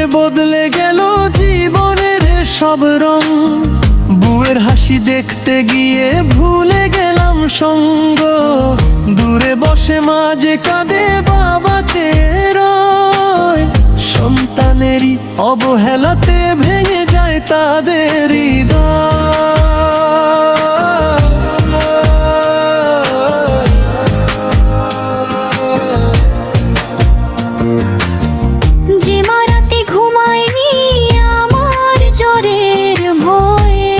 পরে বদলে গেল জীবনের সব রং। বউয়ের হাসি দেখতে গিয়ে ভুলে গেলাম সঙ্গ। দূরে বসে মা যে কাঁদে বাবা চেয়ে রয়। সন্তানেরই অবহেলাতে ভেঙে যায় তাদের যে মারাতে ঘুমায়নি আমার জ্বরের ভয়ে,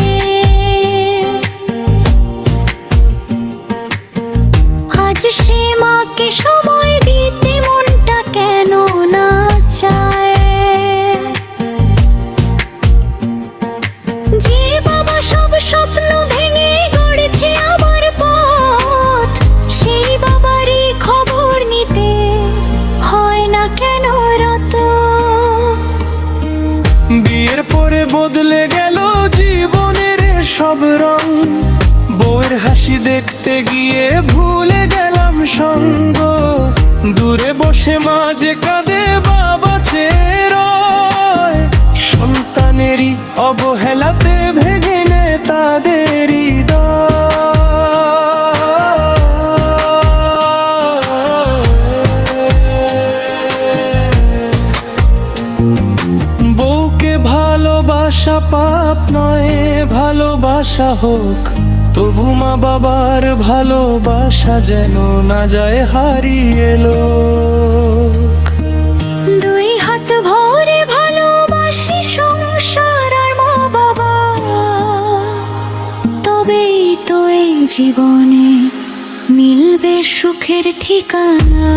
আজ সে মাকে সময় দিতে মনটা কেন না চায়। যে বাবা সব স্বপ্ন ভেঙে গড়েছে আমার পথ, সেই বাবারই খবর নিতে হয় না কেন রত। বিয়ের পরে বদলে গেল জীবনের সব রং। বউয়ের হাসি দেখতে গিয়ে ভুলে গেলাম সঙ্গ। দূরে বসে মা যে কাঁদে বাবা চেয়ে রয়। সন্তানেরই অবহেলাতে ভেঙে নেয় তাদের বউকে ভালোবাসা পাপ নয়, ভালোবাসা হোক। তবু মা বাবার ভালোবাসা যেন না যায় হারিয়ে লোক। দুই হাত ভরে ভালোবাসি সংসার আর মা বাবা, তবেই তো এই জীবনে মিলবে সুখের ঠিকানা।